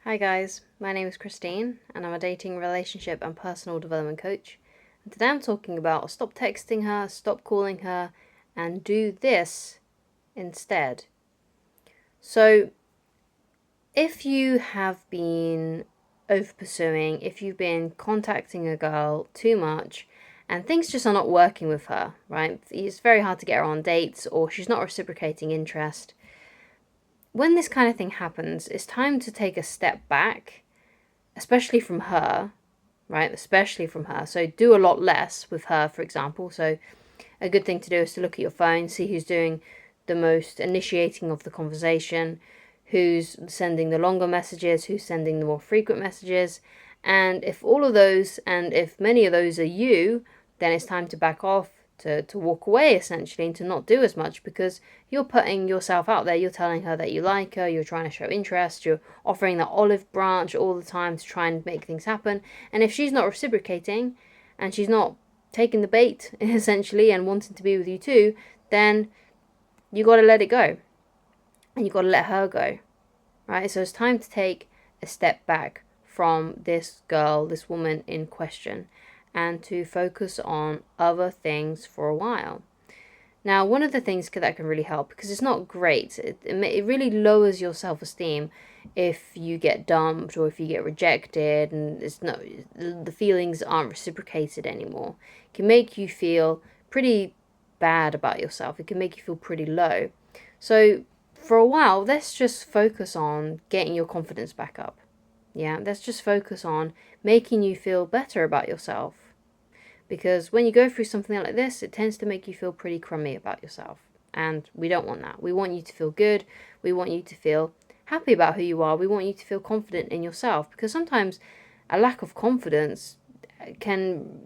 Hi guys, my name is Christine and I'm a dating, relationship and personal development coach. And today I'm talking about stop texting her, stop calling her, and do this instead. So, if you have been over-pursuing, if you've been contacting a girl too much and things just are not working with her, right? It's very hard to get her on dates or she's not reciprocating interest. When this kind of thing happens, it's time to take a step back, especially from her, right? Especially from her. So do a lot less with her, for example. So a good thing to do is to look at your phone, see who's doing the most initiating of the conversation, who's sending the longer messages, who's sending the more frequent messages. And if all of those, and if many of those are you, then it's time to back off, to walk away essentially, and to not do as much, because you're putting yourself out there. You're telling her that you like her, you're trying to show interest, you're offering that olive branch all the time to try and make things happen. And if she's not reciprocating and she's not taking the bait essentially and wanting to be with you too, then you got to let it go and you got to let her go, right? So it's time to take a step back from this girl, this woman in question, and to focus on other things for a while. Now, one of the things that can really help, because it's not great, it really lowers your self-esteem if you get dumped or if you get rejected and the feelings aren't reciprocated anymore. It can make you feel pretty bad about yourself. It can make you feel pretty low. So for a while, let's just focus on getting your confidence back up. Yeah, let's just focus on making you feel better about yourself. Because when you go through something like this, it tends to make you feel pretty crummy about yourself. And we don't want that. We want you to feel good. We want you to feel happy about who you are. We want you to feel confident in yourself. Because sometimes a lack of confidence can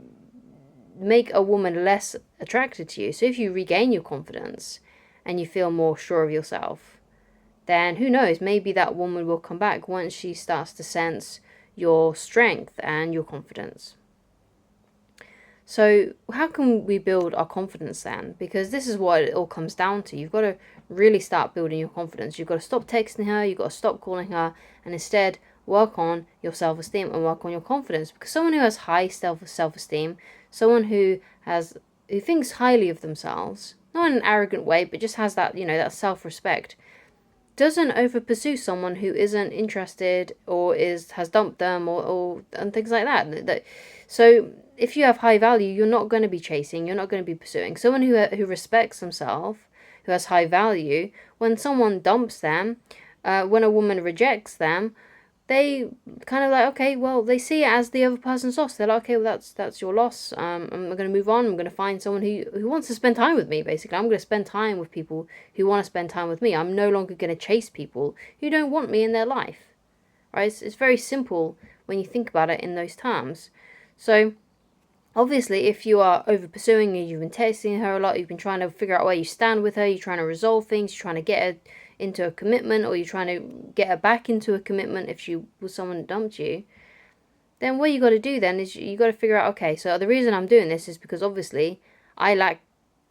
make a woman less attracted to you. So if you regain your confidence and you feel more sure of yourself, then who knows, maybe that woman will come back once she starts to sense your strength and your confidence. So how can we build our confidence then? Because this is what it all comes down to. You've got to really start building your confidence. You've got to stop texting her, you've got to stop calling her, and instead work on your self-esteem and work on your confidence. Because someone who has high self-esteem, someone who thinks highly of themselves, not in an arrogant way, but just has that, that self-respect, doesn't over pursue someone who isn't interested or has dumped them or and things like that. So if you have high value, you're not going to be chasing, you're not going to be pursuing. Someone who respects themselves, who has high value, when someone dumps them, when a woman rejects them, they kind of like, okay, well, they see it as the other person's loss. They're like, okay, well, that's your loss. I'm going to move on. I'm going to find someone who wants to spend time with me, basically. I'm going to spend time with people who want to spend time with me. I'm no longer going to chase people who don't want me in their life, right? It's very simple when you think about it in those terms. So obviously, if you are over pursuing and you've been texting her a lot, you've been trying to figure out where you stand with her, you're trying to resolve things, you're trying to get her into a commitment, or you're trying to get her back into a commitment if she was someone that dumped you, then what you got to do then is you got to figure out, okay, so the reason I'm doing this is because obviously I lack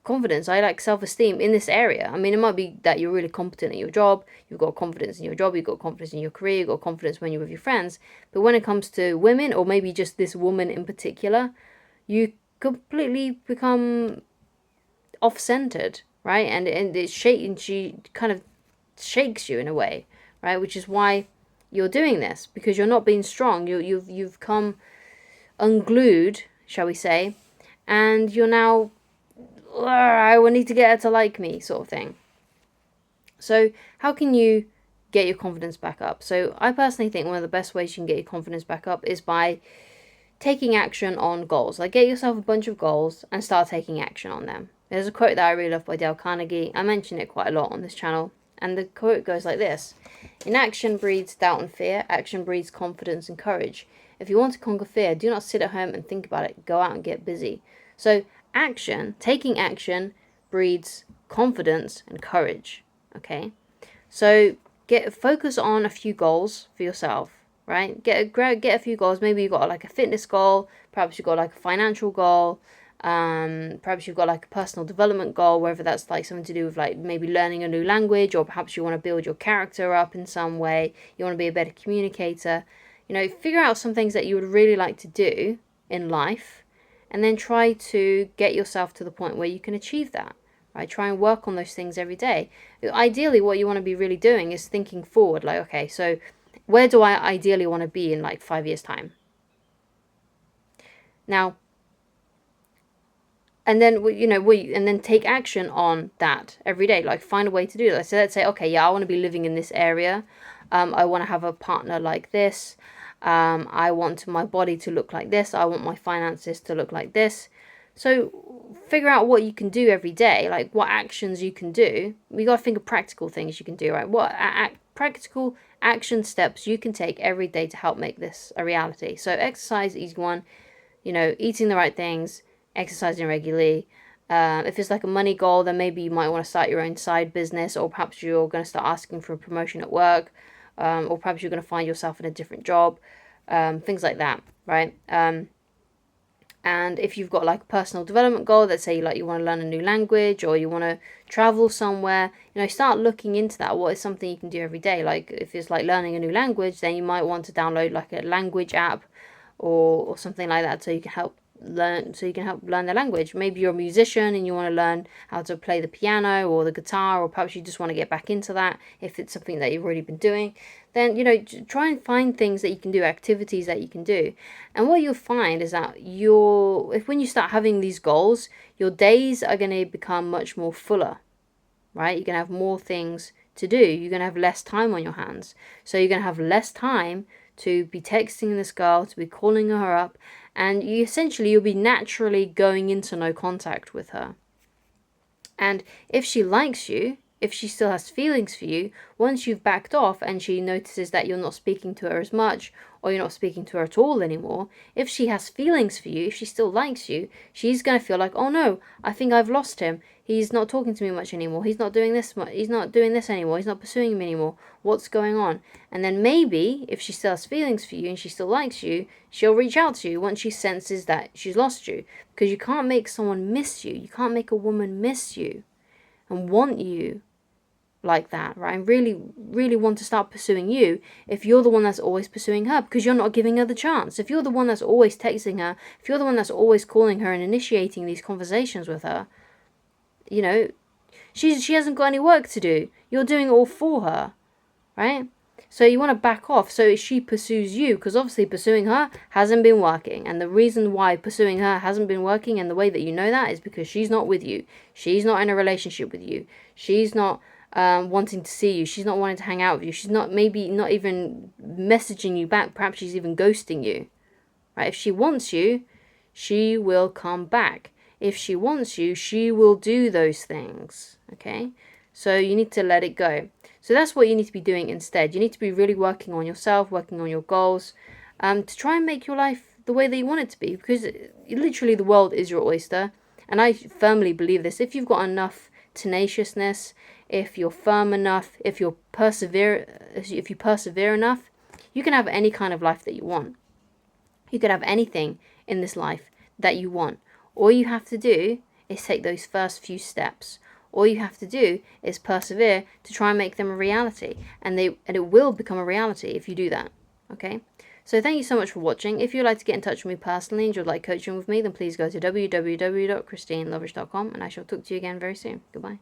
confidence, I lack self-esteem in this area. I mean, it might be that you're really competent at your job, you've got confidence in your job, you've got confidence in your career, you've got confidence when you're with your friends, but when it comes to women, or maybe just this woman in particular, you completely become off-centered, right? And she kind of shakes you in a way, right? Which is why you're doing this, because you're not being strong. You've come unglued, shall we say, and you're now, I will need to get her to like me, sort of thing. So how can you get your confidence back up? So I personally think one of the best ways you can get your confidence back up is by taking action on goals. Like, get yourself a bunch of goals and start taking action on them. There's a quote that I really love by Dale Carnegie. I mention it quite a lot on this channel. And the quote goes like this: inaction breeds doubt and fear. Action breeds confidence and courage. If you want to conquer fear, do not sit at home and think about it. Go out and get busy. So taking action breeds confidence and courage. Okay? So focus on a few goals for yourself. Right? Get a few goals. Maybe you've got like a fitness goal. Perhaps you've got like a financial goal. Perhaps you've got like a personal development goal, whether that's like something to do with like maybe learning a new language, or perhaps you want to build your character up in some way. You want to be a better communicator. Figure out some things that you would really like to do in life, and then try to get yourself to the point where you can achieve that. Right? Try and work on those things every day. Ideally, what you want to be really doing is thinking forward. Like, okay, so where do I ideally want to be in like 5 years' time? Now, and then and then take action on that every day. Like, find a way to do that. So let's say, okay, yeah, I want to be living in this area. I want to have a partner like this. I want my body to look like this. I want my finances to look like this. So figure out what you can do every day, like what actions you can do. We got to think of practical things you can do, right? What practical action steps you can take every day to help make this a reality. So exercise, easy one. Eating the right things, exercising regularly. If it's like a money goal, then maybe you might want to start your own side business, or perhaps you're going to start asking for a promotion at work, or perhaps you're going to find yourself in a different job, things like that, right? And if you've got like a personal development goal, let's say like you want to learn a new language, or you want to travel somewhere, start looking into that. What is something you can do every day? Like if it's like learning a new language, then you might want to download like a language app, or something like that, so you can help learn the language. Maybe you're a musician and you want to learn how to play the piano or the guitar, or perhaps you just want to get back into that if it's something that you've already been doing. Then try and find things that you can do, activities that you can do. And what you'll find is that when you start having these goals, your days are going to become much more fuller, right? You're going to have more things to do. You're going to have less time on your hands, so you're going to have less time to be texting this girl, to be calling her up, and you'll be naturally going into no contact with her. And if she likes you, if she still has feelings for you, once you've backed off and she notices that you're not speaking to her as much, or you're not speaking to her at all anymore, if she has feelings for you, if she still likes you, she's going to feel like, oh no, I think I've lost him. He's not talking to me much anymore. He's not doing this much. He's not doing this anymore. He's not pursuing me anymore. What's going on? And then maybe, if she still has feelings for you and she still likes you, she'll reach out to you once she senses that she's lost you. Because you can't make someone miss you. You can't make a woman miss you and want you like that, right? And really, really want to start pursuing you if you're the one that's always pursuing her, because you're not giving her the chance. If you're the one that's always texting her, if you're the one that's always calling her and initiating these conversations with her, she hasn't got any work to do. You're doing it all for her, right? So you want to back off so she pursues you, because obviously pursuing her hasn't been working. And the reason why pursuing her hasn't been working, and the way that you know that, is because she's not with you. She's not in a relationship with you. She's not wanting to see you. She's not wanting to hang out with you. She's not even messaging you back. Perhaps she's even ghosting you, right? If she wants you, she will come back. If she wants you, she will do those things, okay? So you need to let it go. So that's what you need to be doing instead. You need to be really working on yourself, working on your goals, to try and make your life the way that you want it to be, because literally the world is your oyster. And I firmly believe this. If you've got enough tenaciousness, if you're firm enough, if you persevere enough, you can have any kind of life that you want. You can have anything in this life that you want. All you have to do is take those first few steps. All you have to do is persevere to try and make them a reality. And it will become a reality if you do that. Okay? So thank you so much for watching. If you'd like to get in touch with me personally and you'd like coaching with me, then please go to www.christinelovers.com, and I shall talk to you again very soon. Goodbye.